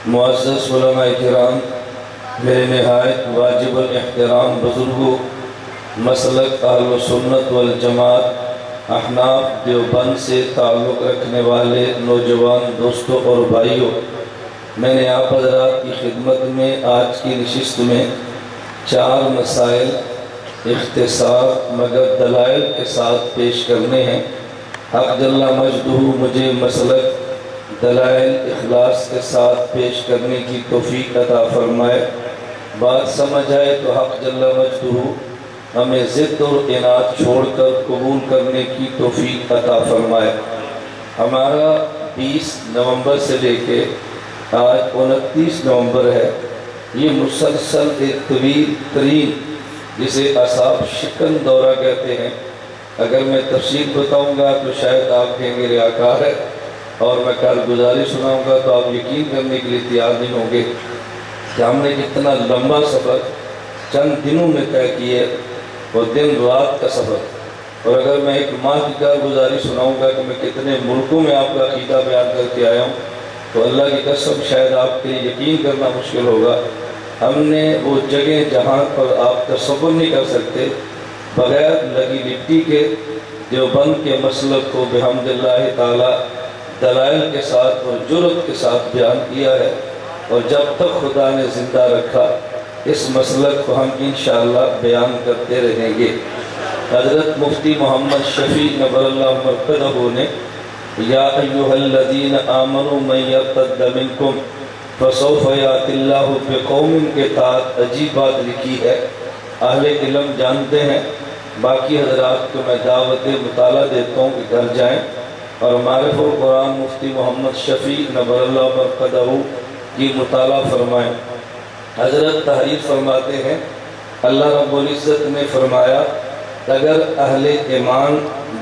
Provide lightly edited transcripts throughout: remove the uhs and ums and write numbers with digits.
معزز علماء کرام، میرے نہایت واجب الاحترام بزرگوں، مسلک اہل سنت والجماعت احناف دیوبند سے تعلق رکھنے والے نوجوان دوستوں اور بھائیوں، میں نے آپ حضرات کی خدمت میں آج کی نشست میں 4 مسائل اختصار مگر دلائل کے ساتھ پیش کرنے ہیں۔ حق جل مجدہ مجھے مسلک دلائل اخلاص کے ساتھ پیش کرنے کی توفیق عطا فرمائے۔ بات سمجھ آئے تو حق جل مجدہ ہمیں ضد اور اناد چھوڑ کر قبول کرنے کی توفیق عطا فرمائے۔ ہمارا 20 نومبر سے لے کے آج 29 نومبر ہے، یہ مسلسل ایک طویل ترین جسے اعصاب شکن دورہ کہتے ہیں۔ اگر میں تفصیل بتاؤں گا تو شاید آپ کہیں گے ریاکار ہے، اور میں کارگزاری سناؤں گا تو آپ یقین کرنے کے لیے تیار نہیں ہوں گے کہ ہم نے کتنا لمبا سفر چند دنوں میں طے کیے، اور دن رات کا سفر۔ اور اگر میں ایک ماہ کی کارگزاری سناؤں گا کہ میں کتنے ملکوں میں آپ کا عقیدہ بیان کر کے آیا ہوں، تو اللہ کی قسم شاید آپ کے لیے یقین کرنا مشکل ہوگا۔ ہم نے وہ جگہ جہاں پر آپ تصور نہیں کر سکتے، بغیر لگی لپٹی کے دیوبند کے مسلک کو بحمد اللہ تعالی دلائل کے ساتھ اور جرأت کے ساتھ بیان کیا ہے، اور جب تک خدا نے زندہ رکھا اس مسلک کو ہم انشاءاللہ بیان کرتے رہیں گے۔ حضرت مفتی محمد شفیع نور اللہ مرقدہ نے یا ایھا الذین آمنوا من یرتد منکم فسوف یأتی اللہ بقوم کے تحت عجیب بات لکھی ہے۔ اہل علم جانتے ہیں، باقی حضرات کو میں دعوت مطالعہ دیتا ہوں کہ گھر جائیں اور معرف القرآن مفتی محمد شفیع نور اللہ مرقدہ کی مطالعہ فرمائیں۔ حضرت تحریر فرماتے ہیں، اللہ رب العزت نے فرمایا اگر اہل ایمان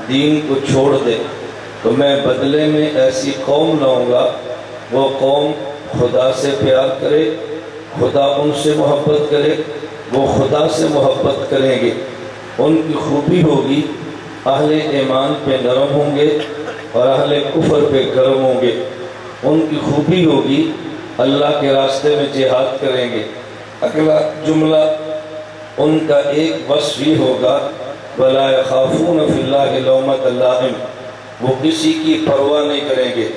دین کو چھوڑ دے تو میں بدلے میں ایسی قوم لاؤں گا، وہ قوم خدا سے پیار کرے، خدا ان سے محبت کرے، وہ خدا سے محبت کریں گے۔ ان کی خوبی ہوگی اہل ایمان پہ نرم ہوں گے اور اہل کفر پہ گرم ہوں گے۔ ان کی خوبی ہوگی اللہ کے راستے میں جہاد کریں گے۔ اگلا جملہ ان کا ایک وصف ہی ہوگا، وَلَا يَخَافُونَ فِي اللَّهِ لَوْمَةَ لَائِمٍ، وہ کسی کی پرواہ نہیں کریں گے۔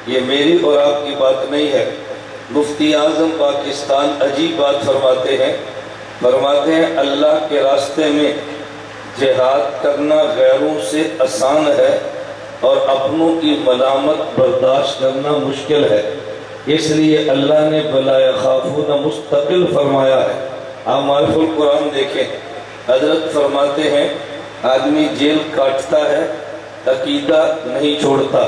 یہ میری اور آپ کی بات نہیں ہے، مفتی اعظم پاکستان عجیب بات فرماتے ہیں اللہ کے راستے میں جہاد کرنا غیروں سے آسان ہے اور اپنوں کی ملامت برداشت کرنا مشکل ہے، اس لیے اللہ نے وَلَا يَخَافُونَ مستقل فرمایا ہے۔ آپ معرف القرآن دیکھیں، حضرت فرماتے ہیں آدمی جیل کاٹتا ہے، عقیدہ نہیں چھوڑتا،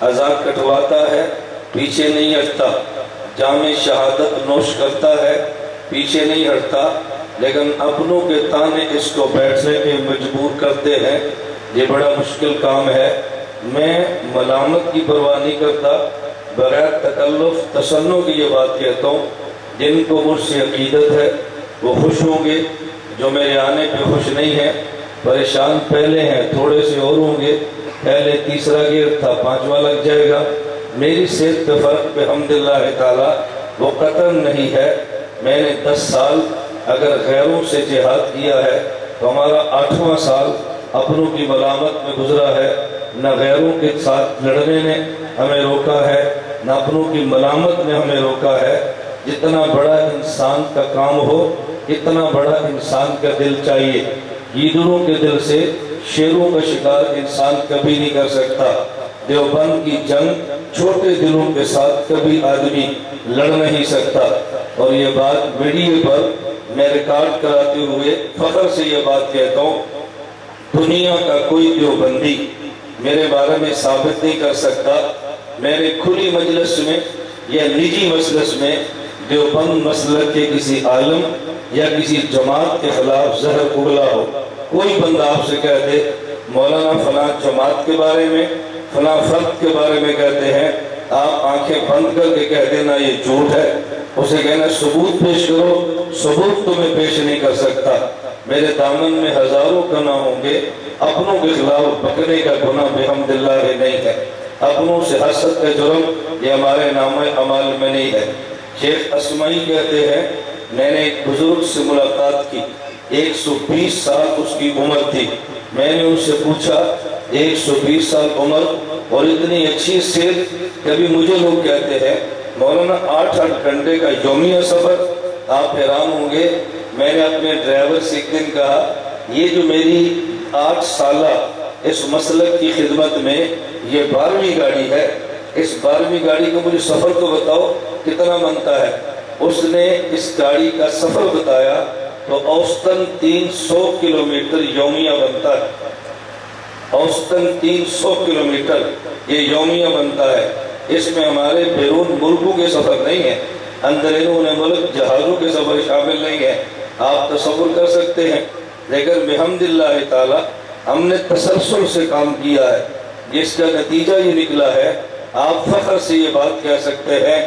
عذاب کٹواتا ہے، پیچھے نہیں ہٹتا، جام شہادت نوش کرتا ہے، پیچھے نہیں ہٹتا، لیکن اپنوں کے تانے اس کو بیٹھنے پہ مجبور کرتے ہیں۔ یہ بڑا مشکل کام ہے۔ میں ملامت کی پرواہ نہیں کرتا، بغیر تکلف تصنع کی یہ بات کہتا ہوں، جن کو مجھ سے عقیدت ہے وہ خوش ہوں گے، جو میرے آنے پہ خوش نہیں ہیں پریشان پہلے ہیں، تھوڑے سے اور ہوں گے، پہلے تیسرا گیئر تھا 5واں لگ جائے گا۔ میری صحت پہ فرق بحمداللہ تعالی وہ قطعاً نہیں ہے۔ میں نے 10 سال اگر غیروں سے جہاد کیا ہے تو ہمارا 8واں سال اپنوں کی ملامت میں گزرا ہے۔ نہ غیروں کے ساتھ لڑنے نے ہمیں روکا ہے، نہ اپنوں کی ملامت نے ہمیں روکا ہے۔ جتنا بڑا انسان کا کام ہو اتنا بڑا انسان کا دل چاہیے۔ گیدڑوں کے دل سے شیروں کا شکار انسان کبھی نہیں کر سکتا۔ دیوبند کی جنگ چھوٹے دلوں کے ساتھ کبھی آدمی لڑ نہیں سکتا، اور یہ بات میڈیا پر میں ریکارڈ کراتے ہوئے فخر سے یہ بات کہتا ہوں، دنیا کا کوئی دیوبندی میرے بارے میں ثابت نہیں کر سکتا میں نے کھلی مجلس میں یا نجی مجلس میں دیوبند مسلک کے کسی عالم یا کسی جماعت کے خلاف زہر اگلا ہو۔ کوئی بندہ آپ سے کہہ دے مولانا فلاں جماعت کے بارے میں فلاں فرد کے بارے میں کہتے ہیں، آپ آنکھیں بند کر کے کہہ دینا یہ جھوٹ ہے، اسے کہنا ثبوت پیش کرو، ثبوت تو میں پیش نہیں کر سکتا۔ میرے دامن میں ہزاروں گناہ ہوں گے، اپنوں کے خلاف بکنے کا گناہ بحمداللہ نہیں ہے۔ اپنوں سے حسد کا جرم یہ ہمارے نام اعمال میں نہیں ہے۔ شیخ اسمعی کہتے ہیں میں نے ایک بزرگ سے ملاقات کی، 120 سال اس کی عمر تھی۔ میں نے ان سے پوچھا 120 سال عمر اور اتنی اچھی صحت، کبھی مجھے لوگ کہتے ہیں مولانا 8 گھنٹے کا یومیہ سفر، آپ حیران ہوں گے۔ میں نے اپنے ڈرائیور سے ایک دن کہا یہ جو میری 8 سالہ اس مسلک کی خدمت میں یہ 12ویں گاڑی ہے، اس 12ویں گاڑی کا مجھے سفر تو بتاؤ کتنا بنتا ہے۔ اس نے اس گاڑی کا سفر بتایا تو اوسطاً 300 کلومیٹر یومیہ بنتا ہے، اوسطاً 300 کلومیٹر یہ یومیہ بنتا ہے۔ اس میں ہمارے بیرون ملکوں کے سفر نہیں ہے، اندرون ملک جہازوں کے سفر شامل نہیں ہے، آپ تصور کر سکتے ہیں۔ لیکن بحمداللہ تعالی ہم نے تسلسل سے کام کیا ہے، جس کا نتیجہ یہ نکلا ہے، آپ فخر سے یہ بات کہہ سکتے ہیں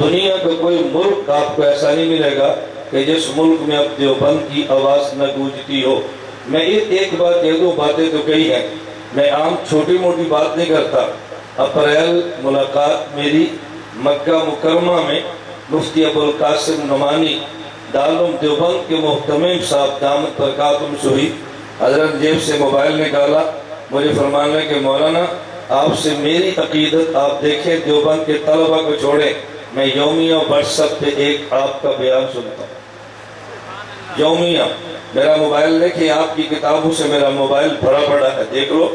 دنیا کا کوئی ملک آپ کو ایسا نہیں ملے گا کہ جس ملک میں اب دیوبند کی آواز نہ گونجتی ہو۔ میں ایک بات کہہ دوں، باتیں تو کئی ہیں، میں عام چھوٹی موٹی بات نہیں کرتا۔ اپریل ملاقات میری مکہ مکرمہ میں مفتی ابوالقاسم نعمانی دارالعلوم دیوبند کے محتمم صاحب دامت برکاتہم شہید، حضرت جیب سے موبائل نکالا، مجھے فرمانا کہ مولانا آپ سے میری عقیدت آپ دیکھیں، دیوبند کے طلبہ کو چھوڑیں، میں یومیہ واٹس ایپ پہ ایک آپ کا بیان سنتا ہوں، یومیہ۔ میرا موبائل دیکھیں، آپ کی کتابوں سے میرا موبائل بھرا پڑا ہے، دیکھ لو۔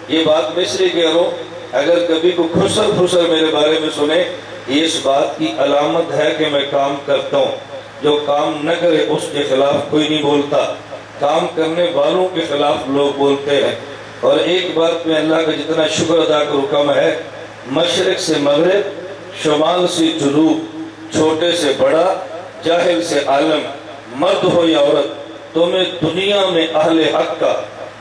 یہ بات میں اس لیے کہہ رہا ہوں اگر کبھی کو خسر میرے بارے میں سنے، یہ اس بات کی علامت ہے کہ میں کام کرتا ہوں۔ جو کام نہ کرے اس کے خلاف کوئی نہیں بولتا، کام کرنے والوں کے خلاف لوگ بولتے ہیں۔ اور ایک بات میں اللہ کا جتنا شکر ادا کروں کم ہے، مشرق سے مغرب، شمال سے جنوب، چھوٹے سے بڑا، جاہل سے عالم، مرد ہو یا عورت، تمہیں دنیا میں اہل حق کا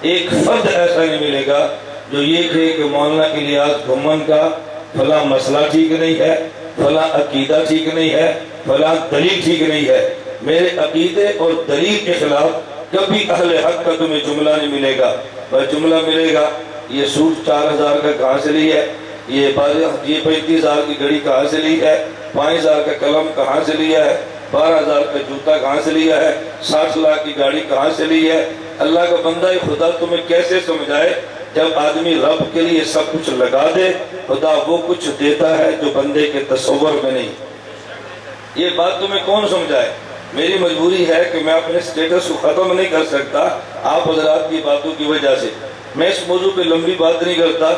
ایک فرد ایسا نہیں ملے گا جو یہ کہے کہ مولانا الیاس گھمن کا فلاں مسئلہ ٹھیک نہیں ہے، فلاں عقیدہ ٹھیک نہیں ہے، فلاں دلیل ٹھیک نہیں ہے۔ میرے عقیدے اور دلیل کے خلاف کبھی اہل حق کا تمہیں جملہ نہیں ملے گا۔ بس جملہ ملے گا یہ سوٹ 4000 کا کہاں سے لی ہے، یہ 35,000 کی گھڑی کہاں سے لی ہے، 5,000 کا قلم کہاں سے لیا ہے، 12,000 کا جوتا کہاں سے لیا ہے، 60 لاکھ کی گاڑی کہاں سے لی ہے۔ اللہ کا بندہ خدا تمہیں کیسے سمجھائے جب آدمی رب کے لیے سب کچھ لگا دے، خدا وہ کچھ دیتا ہے جو بندے کے تصور میں نہیں۔ یہ بات تمہیں کون سمجھائے؟ میری مجبوری ہے کہ میں اپنے سٹیٹس کو ختم نہیں کر سکتا آپ حضرات کی باتوں کی وجہ سے۔ میں اس موضوع پہ لمبی بات نہیں کرتا،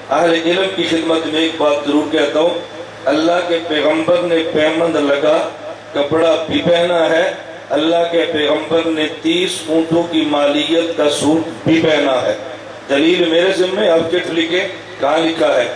اہل علم کی خدمت میں ایک بات ضرور کہتا ہوں، اللہ کے پیغمبر نے پیمند لگا کپڑا بھی پہنا ہے، اللہ کے پیغمبر نے 30 اونٹوں کی مالیت کا سوٹ بھی پہنا ہے۔ دلیل میرے ذمہ، آپ چٹ لکھیں کہاں لکھا ہے۔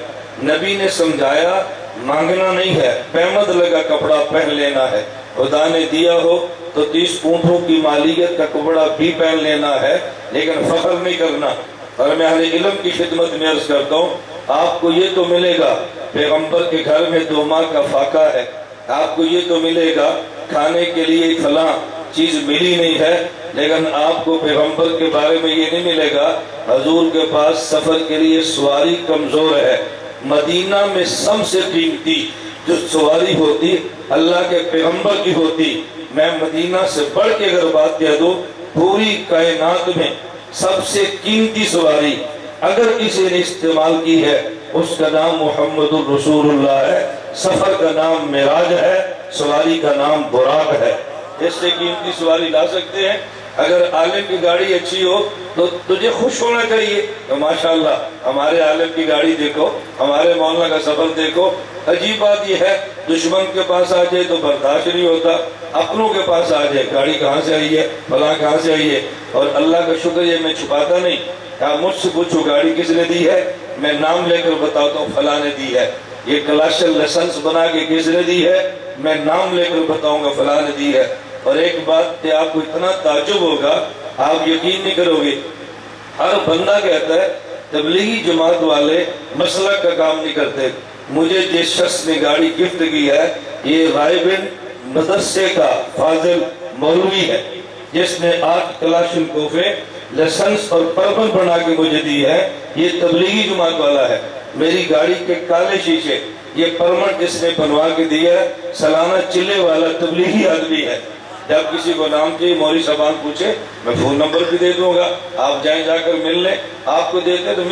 نبی نے سمجھایا مانگنا نہیں ہے، پیمند لگا کپڑا پہن لینا ہے۔ خدا نے دیا ہو تو 30 اونٹوں کی مالیت کا کپڑا بھی پہن لینا ہے، لیکن فخر نہیں کرنا۔ اور میں اہل علم کی خدمت میں عرض کرتا ہوں، آپ کو یہ تو ملے گا پیغمبر کے گھر میں 2 ماہ کا فاقہ ہے، آپ کو یہ تو ملے گا کھانے کے لیے فلاں چیز ملی نہیں ہے، لیکن آپ کو پیغمبر کے بارے میں یہ نہیں ملے گا حضور کے پاس سفر کے لیے سواری کمزور ہے۔ مدینہ میں سب سے قیمتی جو سواری ہوتی اللہ کے پیغمبر کی ہوتی۔ میں مدینہ سے بڑھ کے اگر بات کہہ دوں، پوری کائنات میں سب سے قیمتی سواری اگر کسی نے استعمال کی ہے اس کا نام محمد الرسول اللہ ہے، سفر کا نام معراج ہے، سواری کا نام براق ہے۔ اس سے قیمتی سواری لا سکتے ہیں؟ اگر عالم کی گاڑی اچھی ہو تو تجھے خوش ہونا چاہیے تو ماشاءاللہ ہمارے عالم کی گاڑی دیکھو، ہمارے مولانا کا سفر دیکھو۔ عجیب بات یہ ہے دشمن کے پاس آ جائے تو برداشت نہیں ہوتا، اپنوں کے پاس آ جائے گاڑی کہاں سے آئی ہے، فلاں کہاں سے آئی ہے۔ اور اللہ کا شکر یہ میں چھپاتا نہیں، آپ مجھ سے پوچھو گاڑی کس نے دی ہے، میں نام لے کر بتاتا ہوں فلاں نے دی ہے۔ یہ کلاشن لائسنس بنا کے کس نے دی ہے، میں نام لے کر بتاؤں گا فلاں نے دی ہے۔ اور ایک بات کہ آپ کو اتنا تعجب ہوگا، آپ یقین نہیں کرو گے، ہر بندہ کہتا ہے تبلیغی جماعت والے مسلک کا کام نہیں کرتے۔ مجھے جس شخص نے گاڑی گفٹ کی ہے یہ رائے بند مدرسے کا فاضل مولوی ہے، جس نے 8 کلاشن کوفے لائسنس اور پرمن بنا کے مجھے دی ہے، یہ تبلیغی جماعت والا ہے۔ میری گاڑی کے کالے شیشے یہ پرمٹ جس نے بنوا کے دیا ہے، سالانہ چلے والا تبلیغی آدمی ہے۔ جب کسی کو نام چاہیے مولوی صاحبان پوچھے میں فون نمبر بھی دے دوں گا، آپ جائیں جا کر مل لیں۔ آپ کو دیتے ہیں تو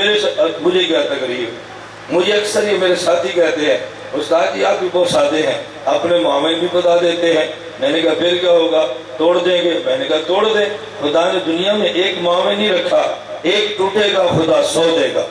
مجھے کیا تکلیف؟ مجھے اکثر یہ میرے ساتھی کہتے ہیں استاد جی آپ بھی بہت سادے ہیں، اپنے معاملے بھی بتا دیتے ہیں۔ میں نے کہا پھر کیا ہوگا؟ توڑ دیں گے؟ میں نے کہا توڑ دیں، خدا نے دنیا میں ایک معاملہ نہیں رکھا، ایک ٹوٹے گا خدا 100 دے گا۔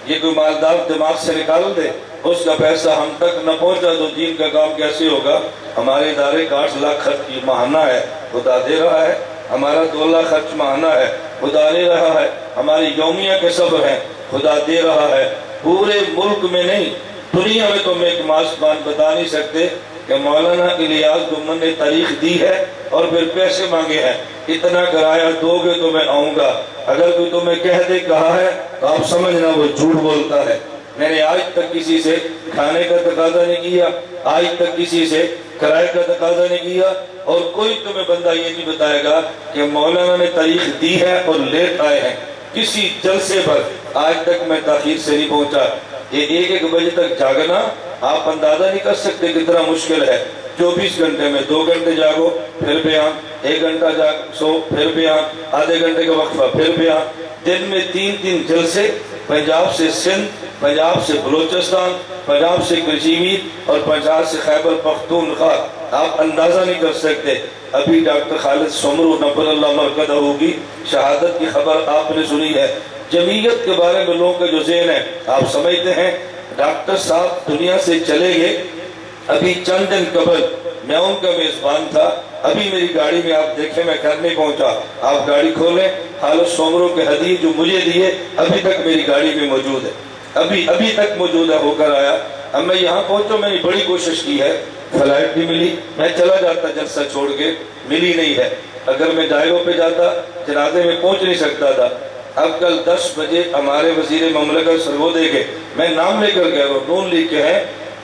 یہ کوئی مالدار دماغ سے نکال دے، اس کا پیسہ ہم تک نہ پہنچا تو دین کا کام کیسے ہوگا؟ ہمارے ادارے کا 8 لاکھ خرچ ماہانہ ہے، خدا دے رہا ہے۔ ہمارا 2 لاکھ خرچ ماہانہ ہے، خدا دے رہا ہے۔ ہماری یومیہ کے صبر ہیں، خدا دے رہا ہے۔ پورے ملک میں نہیں، دنیا میں تم ایک بات بتا نہیں سکتے کہ مولانا الیاس گمن نے تاریخ دی ہے اور پھر پیسے مانگے ہیں، اتنا کرایہ دو گے تو میں آؤں گا۔ اگر کوئی تمہیں کہہ دے کہا ہے تو آپ سمجھنا وہ جھوٹ بولتا ہے۔ میں نے آج تک کسی سے کھانے کا تقاضا نہیں کیا، آج تک کسی سے کرائے کا تقاضا نہیں کیا، اور کوئی تمہیں بندہ یہ نہیں بتائے گا کہ مولانا نے تاریخ دی ہے اور لیٹ آئے ہیں۔ کسی جلسے پر آج تک میں تاخیر سے نہیں پہنچا۔ یہ 1 بجے تک جاگنا آپ اندازہ نہیں کر سکتے کتنا مشکل ہے۔ 24 گھنٹے میں 2 گھنٹے جاگو پھر بیان، 1 گھنٹہ سو پھر بیان، آدھے گھنٹے کا وقفہ پھر بیان، دن میں 3 جلسے، پنجاب سے سندھ، پنجاب سے بلوچستان، پنجاب سے کشمیر اور پنجاب سے خیبر پختونخوا۔ آپ اندازہ نہیں کر سکتے۔ ابھی ڈاکٹر خالد سمرو نبر اللہ مرکزہ ہوگی شہادت کی خبر آپ نے سنی ہے۔ جمعیت کے بارے میں لوگوں کا جو ذہن ہے آپ سمجھتے ہیں، ڈاکٹر صاحب دنیا سے چلے گئے، ابھی چند دن قبل میں ان کا میزبان تھا۔ ابھی میری گاڑی میں آپ دیکھیں میں گھر نہیں پہنچا، آپ گاڑی کھولیں، خالد سومرو کے ہدیے جو مجھے دیے ابھی تک میری گاڑی میں موجود ہے، ابھی تک موجود ہے، ہو کر آیا۔ اب میں یہاں پہنچا، میں نے بڑی کوشش کی ہے، فلائٹ بھی ملی، میں چلا جاتا جلسہ چھوڑ کے، ملی نہیں ہے۔ اگر میں ڈائروں پہ جاتا جنازے میں پہنچ نہیں سکتا تھا۔ اب کل 10 بجے ہمارے وزیر مملکت سرودے کے، میں نام لے کر گیا، نون لیگ کے ہیں،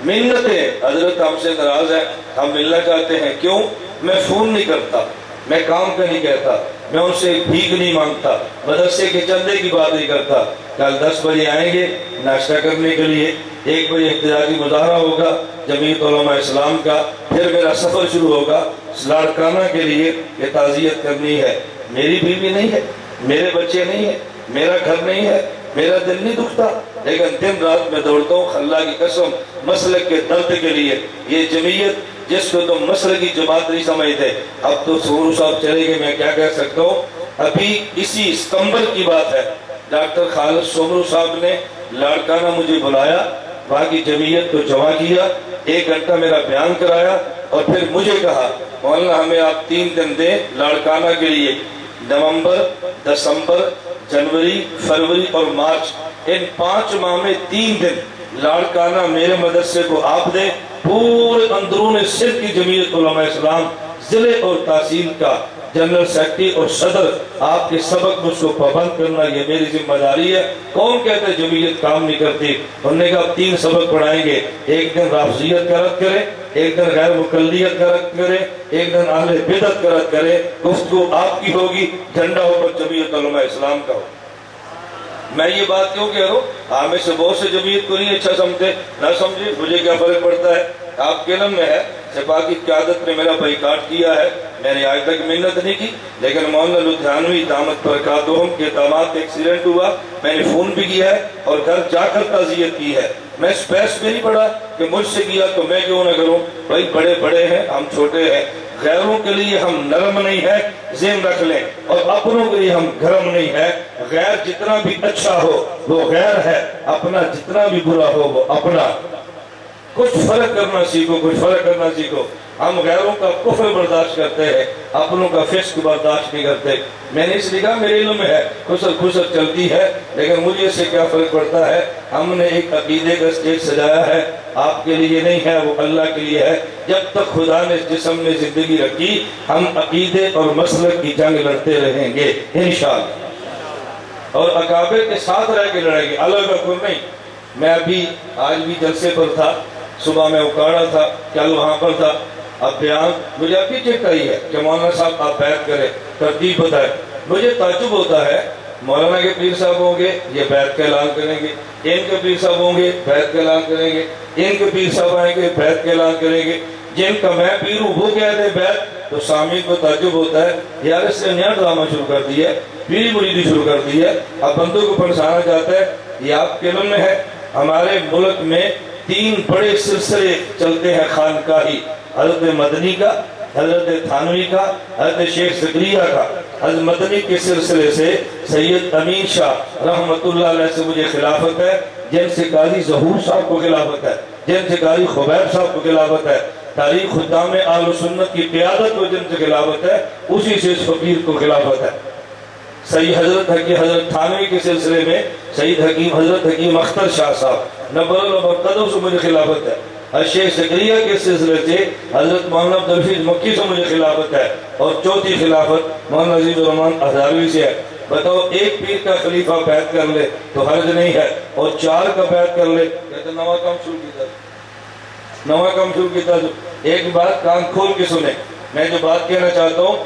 منتیں حضرت ہم سے ناراض ہیں، ہم ملنا چاہتے ہیں۔ کیوں؟ میں فون نہیں کرتا، میں کام کا نہیں کہتا، میں ان سے بھیک نہیں مانگتا، مدرسے کے چندے کی بات نہیں کرتا۔ کل 10 بجے آئیں گے ناشتہ کرنے کے لیے، 1 بجے احتجاجی مظاہرہ ہوگا جمعیت علماء اسلام کا، پھر میرا سفر شروع ہوگا لاڑکانہ کے لیے، یہ تعزیت کرنی ہے۔ میری بیوی نہیں ہے، میرے بچے نہیں ہیں، میرا گھر نہیں ہے، میرا دل نہیں دکھتا، لیکن دن رات میں دوڑتا ہوں اللہ کی قسم مسلک کے درد کے لیے۔ یہ جمعیت جس کو تم مسلک کی جماعت نہیں سمجھتے، اب تو سورو صاحب چلے گئے، میں کیا کہہ سکتا ہوں۔ ابھی اسی ستمبر کی بات ہے، ڈاکٹر خالد سومرو صاحب نے لاڑکانہ مجھے بلایا، باقی جمعیت کو جمع کیا، 1 گھنٹہ میرا بیان کرایا، اور پھر مجھے کہا مولانا ہمیں آپ 3 دن دیں لاڑکانہ کے لیے، نومبر، دسمبر، جنوری، فروری اور مارچ، ان 5 ماہ میں 3 دن لاڑکانہ میرے مدرسے کو آپ دیں۔ پورے اندرون سندھ کی جمعیت علماء اسلام ضلع اور تحصیل کا جنرل سیکرٹری اور صدر، آپ کے سبق مجھ کو پابند کرنا یہ میری ذمہ داری ہے۔ کون کہتا ہے جمعیت کام نہیں کرتی؟ انہوں نے کہا 3 سبق پڑھائیں گے، 1 دن رافضیت کا رد کریں، 1 دن غیر مقلدیت کا رد کریں، 1 دن اہل بدعت کا رد کریں۔ گفتگو آپ کی ہوگی، جھنڈا اوپر جمعیت علماء اسلام کا ہو۔ میں یہ بات کیوں کہہ رہا ہوں؟ ہمیں سے بہت سے جمعیت کو نہیں اچھا سمجھتے، نہ سمجھے، مجھے کیا فرق پڑتا ہے؟ آپ کے علم میں ہے سپاہ کی قیادت نے میرا بائیکاٹ کیا ہے، میں نے آج تک محنت نہیں کی، لیکن مولانا لدھیانوی دامت برکاتہم کے داماد ایکسیڈنٹ ہوا، میں نے فون بھی کیا ہے اور گھر جا کر تعزیت کی ہے۔ میں اسپیس میں نہیں پڑھا کہ مجھ سے کیا تو میں کیوں نہ کروں، بھائی بڑے بڑے ہیں، ہم چھوٹے ہیں۔ غیروں کے لیے ہم نرم نہیں ہے، ذہن رکھ لیں، اور اپنوں کے لیے ہم گرم نہیں ہے۔ غیر جتنا بھی اچھا ہو وہ غیر ہے، اپنا جتنا بھی برا ہو وہ اپنا۔ کچھ فرق کرنا سیکھو، کچھ فرق کرنا سیکھو۔ ہم غیروں کا کفر برداشت کرتے ہیں، اپنوں کا فسق برداشت نہیں کرتے۔ میں نے اس لیے کہا میرے علم میں ہے، خسر خسر چلتی ہے، لیکن مجھے اس سے کیا فرق پڑتا ہے؟ ہم نے ایک عقیدے کا اسٹیج سجایا ہے، آپ کے لیے نہیں ہے، وہ اللہ کے لیے ہے۔ جب تک خدا نے اس جسم میں زندگی رکھی ہم عقیدے اور مسلک کی جنگ لڑتے رہیں گے انشاءاللہ، اور اکابر کے ساتھ رہ کے لڑیں گے، الگ اکبر نہیں۔ میں ابھی آج بھی جلسے پر تھا، صبح میں اکاڑا تھا، کل وہاں پر تھا۔ اب بیان مجھے ابھی چیک آئی ہے کہ مولانا صاحب آپ بیعت کریں، ترتیب بتائیں۔ مجھے تعجب ہوتا ہے مولانا کے پیر صاحب ہوں گے یہ بیعت کا اعلان کریں گے، ان کے پیر صاحب ہوں گے بیعت کا اعلان کریں گے، ان کے پیر صاحب آئیں گے بیعت کا اعلان کریں گے، جن کا میں پیر ہوں وہ کہہ دے بیعت، تو سامعین کو تعجب ہوتا ہے یار اس نے نیا ڈرامہ شروع کر دی ہے، پیری مریدی شروع کر دی ہے، اب بندوں کو پھنسانا چاہتا ہے۔ یہ آپ کے علم میں ہے ہمارے ملک میں 3 بڑے سلسلے چلتے ہیں خانقاہی، حضرت مدنی کا، حضرت تھانوی کا، حضرت شیخ زکریا کا۔ حضرت مدنی کے سلسلے سے سید امین شاہ رحمت اللہ علیہ سے مجھے خلافت ہے، جن سے قاضی ظہور صاحب کو خلافت ہے، جن سے قاضی خبیب صاحب کو خلافت ہے، تاریخ خدام اہل سنت کی قیادت کو جن سے خلافت ہے، اسی سے اس فقیر کو خلافت ہے۔ سید حضرت تھانوی کے سلسلے میں سید حضرت حکیم اختر شاہ صاحب نبر القدر سے مجھے خلافت ہے۔ شیخ زکریا کے سلسلے سے حضرت مولانا عبدالحفیظ مکی سے مجھے خلافت ہے، اور چوتھی خلافت مولانا عزیز الرحمان ہزاروی سے ہے۔ بتاؤ ایک پیر کا خلیفہ بیعت کر لے تو حرج نہیں ہے، اور 4 کا بیعت کر لے کہتے نواں کام شروع کیتا، نواں کام شروع کیتا۔ ایک بات کان کھول کے سنیں، میں جو بات کہنا چاہتا ہوں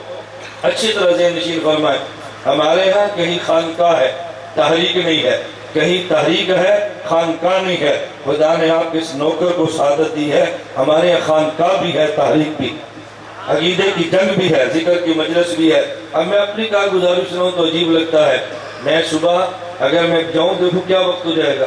اچھی طرح ذہن نشین فرمائیں۔ ہمارے ہاں کہیں خانقاہ ہے تحریک نہیں ہے، کہیں تحریک ہے خانقاہ نہیں ہے۔ خدا نے آپ اس نوکر کو سعادت دی ہے، ہمارے یہاں خانقاہ بھی ہے، تحریک بھی، عقیدے کی جنگ بھی ہے، ذکر کی مجلس بھی ہے۔ اب میں اپنی کارگزاری سنوں تو عجیب لگتا ہے، میں صبح اگر میں جاؤں دیکھوں کیا وقت ہو جائے گا،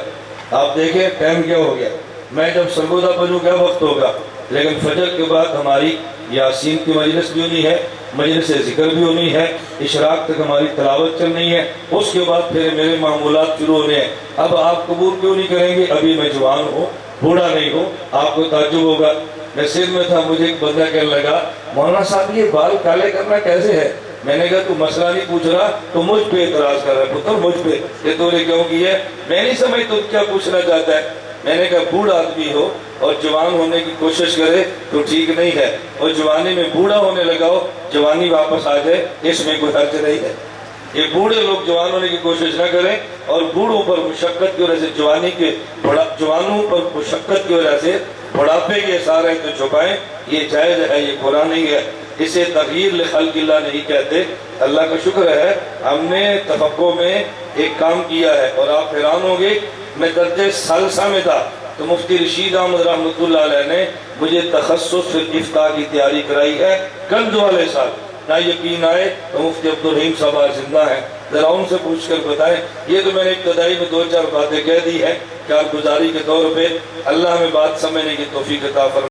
آپ دیکھیں ٹائم کیا ہو گیا، میں جب سرگودا پڑھوں کیا وقت ہوگا، لیکن فجر کے بعد ہماری یاسین کی مجلس بھی ہونی ہے، مجلس ذکر بھی ہونی ہے، اشراق تک ہماری تلاوت چلنی ہے، اس کے بعد پھر میرے معمولات شروع ہونے ہیں۔ اب آپ قبول کیوں نہیں کریں گے؟ ابھی میں جوان ہوں، بوڑھا نہیں ہوں، آپ کو تعجب ہوگا۔ میں سر میں تھا، مجھے ایک بندہ کہنے لگا مولانا صاحب یہ بال کالے کرنا کیسے ہے؟ میں نے کہا تو مسئلہ نہیں پوچھ رہا تو مجھ پہ اعتراض کر رہا ہے، پتر مجھ پہ کہ تو نے کیوں کی ہے؟ میں نہیں سمجھ تو کیا پوچھنا چاہتا ہے۔ میں نے کہا بوڑھا آدمی ہو اور جوان ہونے کی کوشش کرے تو ٹھیک نہیں ہے، اور جوانی میں بوڑھا ہونے لگا ہو جوانی واپس آ جائے، اس میں کوئی حرج نہیں ہے۔ یہ بوڑھے لوگ جوان ہونے کی کوشش نہ کریں، اور بوڑھوں پر مشقت کی وجہ سے جوانوں پر مشقت کی وجہ سے بڑھاپے کے سارے تو چھپائیں، یہ جائز ہے، یہ قرآن نہیں ہے۔ اسے تغییر لخلق اللہ نہیں کہتے۔ اللہ کا شکر ہے ہم نے تفقہ میں ایک کام کیا ہے، اور آپ حیران ہوں گے، میں درجہ ثالثہ میں تھا تو مفتی رشید احمد رحمۃ اللہ علیہ نے مجھے تخصص فی افتاء کی تیاری کرائی ہے، کنز والے سال۔ نہ یقین آئے تو مفتی عبدالرحیم صاحب آج زندہ ہیں، ذرا ان سے پوچھ کر بتائیں۔ یہ تو میں نے ابتدائی میں 2-4 باتیں کہہ دی ہیں، کارگزاری کے طور پہ۔ اللہ ہمیں بات سمجھنے کی توفیق عطا فرمائے۔